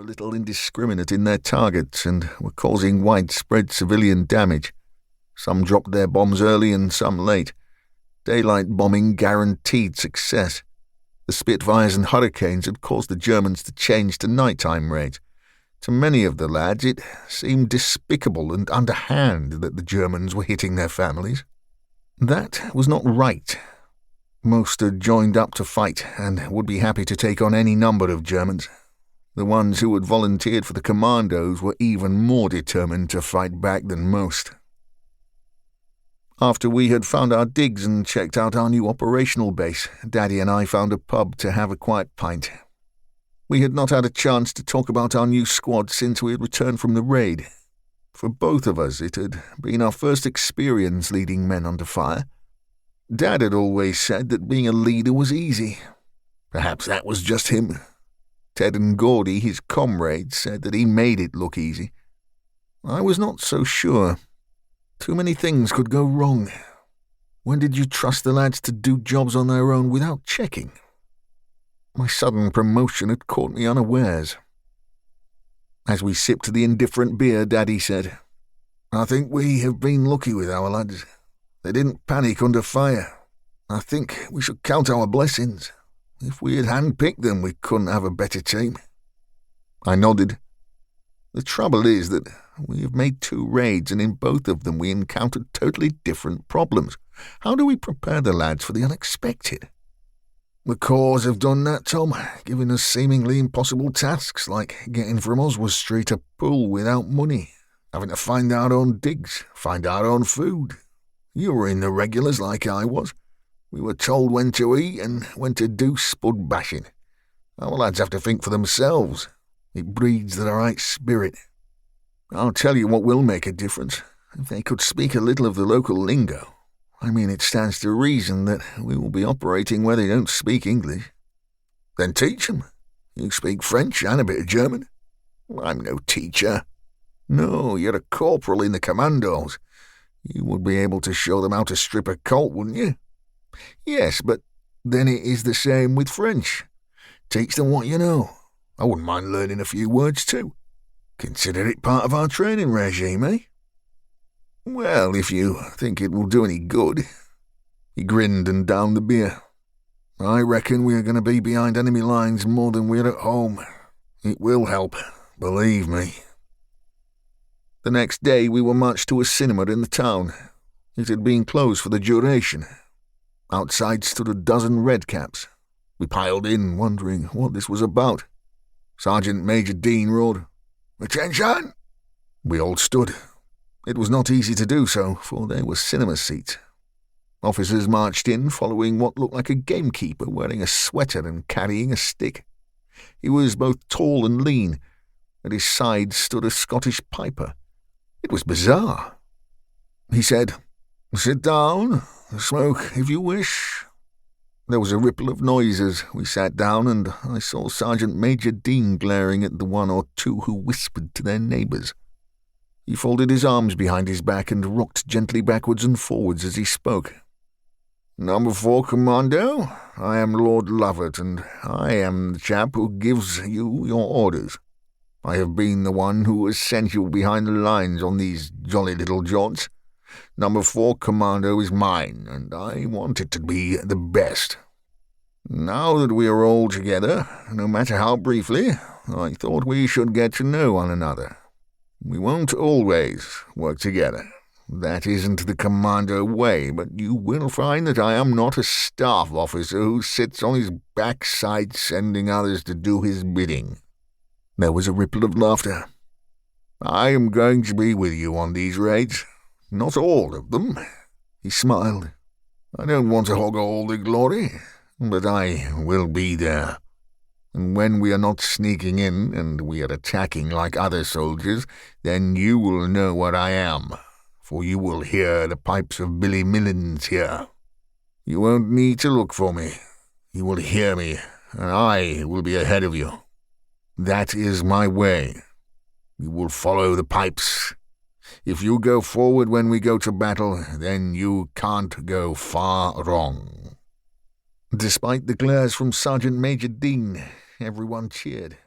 little indiscriminate in their targets and were causing widespread civilian damage. Some dropped their bombs early and some late. Daylight bombing guaranteed success. The Spitfires and Hurricanes had caused the Germans to change to nighttime raids. To many of the lads it seemed despicable and underhand that the Germans were hitting their families. That was not right. Most had joined up to fight and would be happy to take on any number of Germans. The ones who had volunteered for the Commandos were even more determined to fight back than most. After we had found our digs and checked out our new operational base, Daddy and I found a pub to have a quiet pint. We had not had a chance to talk about our new squad since we had returned from the raid. For both of us, it had been our first experience leading men under fire. Dad had always said that being a leader was easy. Perhaps that was just him. Ted and Gordy, his comrades, said that he made it look easy. I was not so sure. Too many things could go wrong. When did you trust the lads to do jobs on their own without checking? My sudden promotion had caught me unawares. As we sipped the indifferent beer, Daddy said, "I think we have been lucky with our lads. They didn't panic under fire. I think we should count our blessings. If we had handpicked them, we couldn't have a better team." I nodded. The trouble is that we have made 2 raids, and in both of them we encountered totally different problems. How do we prepare the lads for the unexpected? The Corps have done that, Tom, giving us seemingly impossible tasks like getting from Oswald Street to Poole without money, having to find our own digs, find our own food. You were in the regulars like I was. We were told when to eat and when to do spud bashing. Our lads have to think for themselves. It breeds the right spirit. I'll tell you what will make a difference. If they could speak a little of the local lingo. I mean, it stands to reason that we will be operating where they don't speak English. Then teach them. You speak French and a bit of German. I'm no teacher. No, you're a corporal in the Commandos. You would be able to show them how to strip a colt, wouldn't you? Yes, but then it is the same with French. Teach them what you know. I wouldn't mind learning a few words too. Consider it part of our training regime, eh? Well, if you think it will do any good. He grinned and downed the beer. I reckon we are going to be behind enemy lines more than we're at home. It will help, believe me. The next day we were marched to a cinema in the town. It had been closed for the duration. Outside stood a dozen redcaps. We piled in, wondering what this was about. Sergeant Major Dean roared, "Attention!" We all stood. It was not easy to do so, for there were cinema seats. Officers marched in, following what looked like a gamekeeper wearing a sweater and carrying a stick. He was both tall and lean. At his side stood a Scottish piper. It was bizarre. He said, "Sit down, smoke if you wish." There was a ripple of noises. We sat down, and I saw Sergeant Major Dean glaring at the 1 or 2 who whispered to their neighbours. He folded his arms behind his back and rocked gently backwards and forwards as he spoke. "Number 4 Commando, I am Lord Lovett, and I am the chap who gives you your orders. I have been the one who has sent you behind the lines on these jolly little jaunts. Number 4 Commando is mine, and I want it to be the best. Now that we are all together, no matter how briefly, I thought we should get to know one another. We won't always work together. That isn't the Commando way, but you will find that I am not a staff officer who sits on his backside sending others to do his bidding." There was a ripple of laughter. "I am going to be with you on these raids. Not all of them." He smiled. "I don't want to hog all the glory, but I will be there. And when we are not sneaking in and we are attacking like other soldiers, then you will know what I am, for you will hear the pipes of Billy Millins here. You won't need to look for me. You will hear me, and I will be ahead of you. That is my way. You will follow the pipes. If you go forward when we go to battle, then you can't go far wrong." Despite the glares from Sergeant Major Dean, everyone cheered.